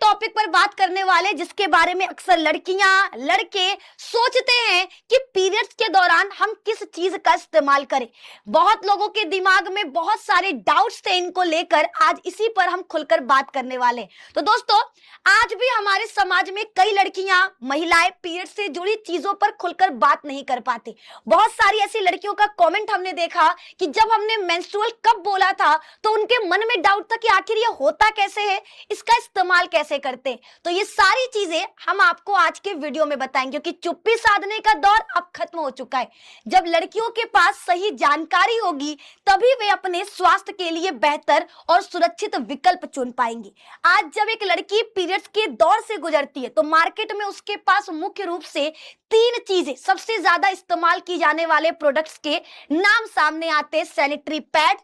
Topic पर बात करने वाले जिसके बारे में अक्सर लड़कियां लड़के सोचते हैं कि पीरियड्स के दौरान हम किस चीज का इस्तेमाल करें। बहुत लोगों के दिमाग में बहुत सारे डाउट्स थे इनको लेकर, आज इसी पर हम खुलकर बात करने वाले हैं। तो दोस्तों, आज भी हमारे समाज में कई लड़कियां महिलाएं पीरियड से जुड़ी चीजों पर खुलकर बात नहीं कर पाती। बहुत सारी ऐसी लड़कियों का कमेंट हमने देखा कि जब हमने मेंस्ट्रुअल कप बोला था तो उनके मन में डाउट था कि आखिर ये होता कैसे है, इसका इस्तेमाल कैसे करते हैं। तो ये सारी चीजें हम आपको आज के वीडियो में बताएंगे, क्योंकि चुप्पी साधने का दौर अब खत्म हो चुका है। जब लड़कियों के पास सही जानकारी होगी तभी वे अपने स्वास्थ्य के लिए बेहतर और सुरक्षित विकल्प चुन पाएंगी। आज जब एक लड़की पीरियड्स के दौर से गुजरती है तो मार्केट में उसके पास मुख्य रूप से तीन चीजें, सबसे ज्यादा इस्तेमाल की जाने वाले प्रोडक्ट्स के नाम सामने आते हैं: सैनिटरी पैड,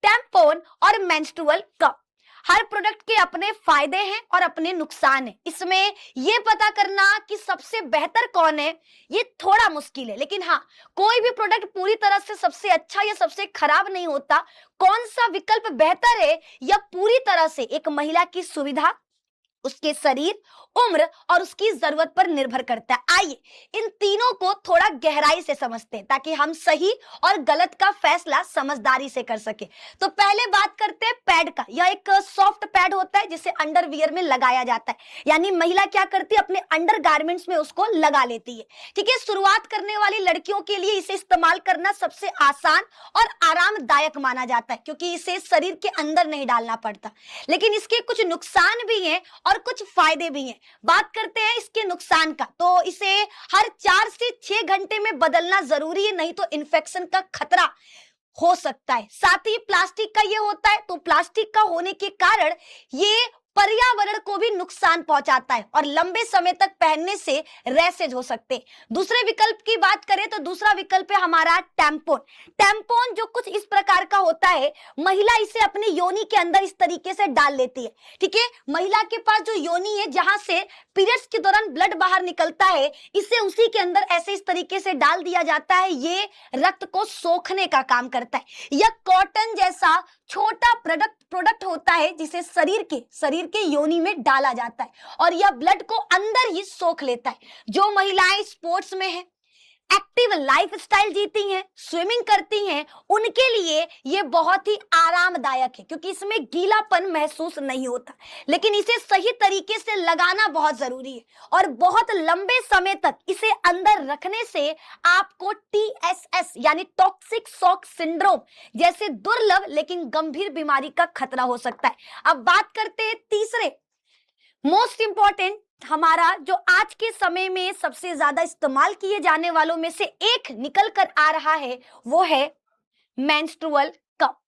टैम्पॉन और मेंस्ट्रुअल कप। हर प्रोडक्ट के अपने फायदे हैं और अपने नुकसान हैं। इसमें यह पता करना कि सबसे बेहतर कौन है ये थोड़ा मुश्किल है, लेकिन हाँ, कोई भी प्रोडक्ट पूरी तरह से सबसे अच्छा या सबसे खराब नहीं होता। कौन सा विकल्प बेहतर है यह पूरी तरह से एक महिला की सुविधा, उसके शरीर, उम्र और उसकी जरूरत पर निर्भर करता है। आइए इन तीनों को थोड़ा गहराई से समझते हैं ताकि हम सही और गलत का फैसला समझदारी से कर सके। तो पहले बात करते हैं पैड का। यह एक सॉफ्ट पैड होता है जिसे अंडरवियर में लगाया जाता है, यानी महिला क्या करती है, अपने अंडरगारमेंट्स में उसको लगा लेती है। ठीक है, शुरुआत करने वाली लड़कियों के लिए इसे इस्तेमाल करना सबसे आसान और आरामदायक माना जाता है क्योंकि इसे शरीर के अंदर नहीं डालना पड़ता। लेकिन इसके कुछ नुकसान भी हैं और कुछ फायदे भी हैं। बात करते हैं इसके नुकसान का, तो इसे हर 4 से 6 घंटे में बदलना जरूरी है, नहीं तो इन्फेक्शन का खतरा हो सकता है। साथ ही प्लास्टिक का ये होता है, तो प्लास्टिक का होने के कारण ये पर्यावरण को भी नुकसान पहुंचाता है और लंबे समय तक पहनने से रैशेज हो सकते हैं। दूसरे विकल्प की बात करें तो दूसरा विकल्प है हमारा टैम्पॉन। टैम्पॉन जो कुछ इस प्रकार का होता है, महिला इसे अपनी योनि के अंदर इस तरीके से डाल लेती है। ठीक है, महिला के पास जो योनि है जहां से पीरियड्स के दौरान ब्लड बाहर निकलता है, इसे उसी के अंदर ऐसे इस तरीके से डाल दिया जाता है। ये रक्त को सोखने का काम करता है। यह कॉटन जैसा छोटा प्रोडक्ट होता है जिसे शरीर के योनि में डाला जाता है और यह ब्लड को अंदर ही सोख लेता है। जो महिलाएं स्पोर्ट्स में हैं, एक्टिव लाइफस्टाइल जीती हैं, स्विमिंग करती हैं, उनके लिए यह बहुत ही आरामदायक है क्योंकि इसमें गीलापन महसूस नहीं होता। लेकिन इसे सही तरीके से लगाना बहुत जरूरी है और बहुत लंबे समय तक इसे अंदर रखने से आपको TSS यानी टॉक्सिक शॉक सिंड्रोम जैसे दुर्लभ लेकिन गंभीर बीमारी का खतरा हो सकता है। अब बात करते हैं तीसरे मोस्ट इंपॉर्टेंट, हमारा जो आज के समय में सबसे ज्यादा इस्तेमाल किए जाने वालों में से एक निकल कर आ रहा है, वो है मेंस्ट्रुअल कप।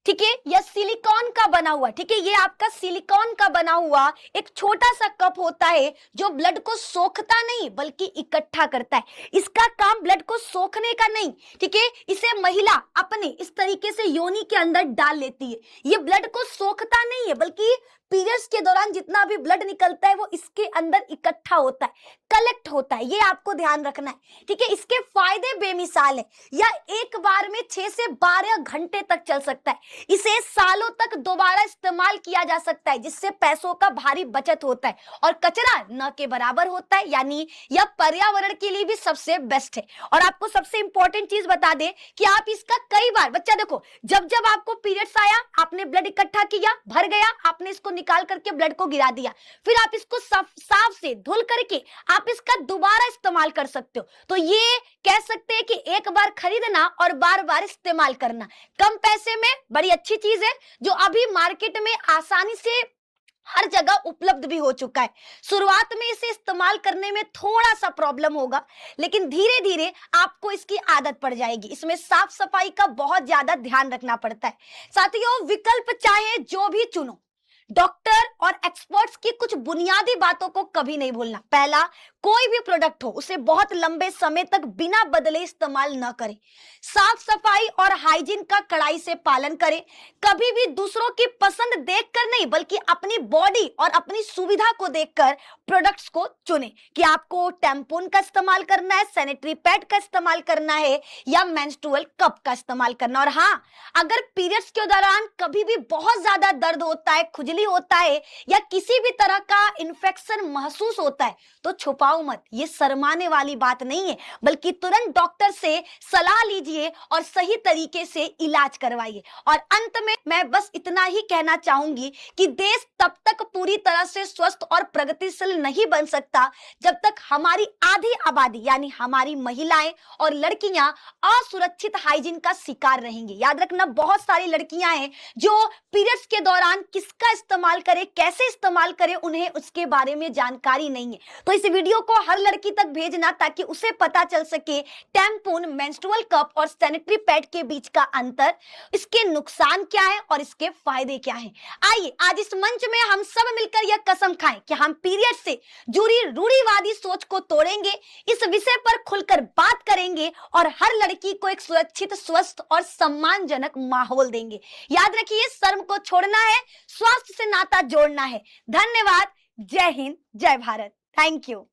ठीक है, यह सिलिकॉन का बना हुआ, ठीक है, ये आपका सिलिकॉन का बना हुआ एक छोटा सा कप होता है जो ब्लड को सोखता नहीं बल्कि इकट्ठा करता है। इसका काम ब्लड को सोखने का नहीं, ठीक है, इसे महिला अपने इस तरीके से योनि के अंदर डाल लेती है। ये ब्लड को सोखता नहीं है बल्कि पीरियड्स के दौरान जितना भी ब्लड निकलता है वो इसके अंदर इकट्ठा होता है, कलेक्ट होता है। ये आपको ध्यान रखना है। ठीक है, इसके फायदे बेमिसाल है। यह एक बार में 6 से 12 घंटे तक चल सकता है। इसे सालों तक दोबारा इस्तेमाल किया जा सकता है जिससे पैसों का भारी बचत होता है और कचरा न के बराबर होता है, यानी यह पर्यावरण के लिए भी सबसे बेस्ट है। और आपको सबसे इंपॉर्टेंट चीज बता दें कि आप इसका कई बार, बच्चा देखो, जब जब आपको पीरियड्स आया, आपने ब्लड इकट्ठा किया, भर गया, आपने इसको निकाल करके ब्लड को गिरा दिया, फिर आप इसको साफ से धुल करके आप इसका दोबारा इस्तेमाल कर सकते हो। तो ये कह सकते हैं कि एक बार खरीदना और बार बार इस्तेमाल करना, कम पैसे में बड़ी अच्छी चीज है जो अभी मार्केट में आसानी से हर जगह उपलब्ध भी हो चुका है। शुरुआत में इसे इस्तेमाल करने में थोड़ा सा प्रॉब्लम होगा, लेकिन धीरे धीरे आपको इसकी आदत पड़ जाएगी। इसमें साफ सफाई का बहुत ज्यादा ध्यान रखना पड़ता है। साथियों, विकल्प चाहे जो भी चुनो, डॉक्टर और एक्सपर्ट्स की कुछ बुनियादी बातों को कभी नहीं भूलना। पहला, कोई भी प्रोडक्ट हो उसे बहुत लंबे समय तक बिना बदले इस्तेमाल न करें। साफ सफाई और हाइजीन का कड़ाई से पालन करें। कभी भी दूसरों की पसंद देखकर नहीं बल्कि अपनी बॉडी और अपनी सुविधा को देखकर प्रोडक्ट्स को चुनें कि आपको टैम्पून का इस्तेमाल करना है, सैनिटरी पैड का इस्तेमाल करना है या मेंस्ट्रुअल कप का इस्तेमाल करना। और हाँ, अगर पीरियड्स के दौरान कभी भी बहुत ज्यादा दर्द होता है, खुजली खुजली होता है या किसी भी तरह का इन्फेक्शन महसूस होता है तो छुपाओ मत, ये शर्माने वाली बात नहीं है, बल्कि तुरंत डॉक्टर से सलाह लीजिए और सही तरीके से इलाज करवाइए। और अंत में मैं बस इतना ही कहना चाहूंगी कि देश तब तक पूरी तरह से स्वस्थ और प्रगतिशील नहीं बन सकता जब तक हमारी आधी आबादी यानी हमारी महिलाएं और लड़कियां असुरक्षित हाइजीन का शिकार रहेंगी। याद रखना, बहुत सारी लड़कियां हैं जो पीरियड्स के दौरान किसका इस्तेमाल करें, कैसे इस्तेमाल करें, उन्हें उसके बारे में जानकारी नहीं है। तो इस वीडियो को हर लड़की तक भेजना ताकि उसे पता चल सके टैम्पून, मेंस्ट्रुअल कप और सैनिटरी पैड के बीच का अंतर, इसके नुकसान क्या है और इसके फायदे क्या हैं। आइए आज इस मंच में हम सब मिलकर यह कसम खाएं कि हम पीरियड से जुड़ी रूढ़िवादी सोच को तोड़ेंगे, इस विषय पर खुलकर बात करेंगे और हर लड़की को एक सुरक्षित, स्वस्थ और सम्मानजनक माहौल देंगे। याद रखिए, शर्म को छोड़ना है, स्वास्थ्य से नाता जोड़ना है। धन्यवाद। जय हिंद, जय भारत। Thank you.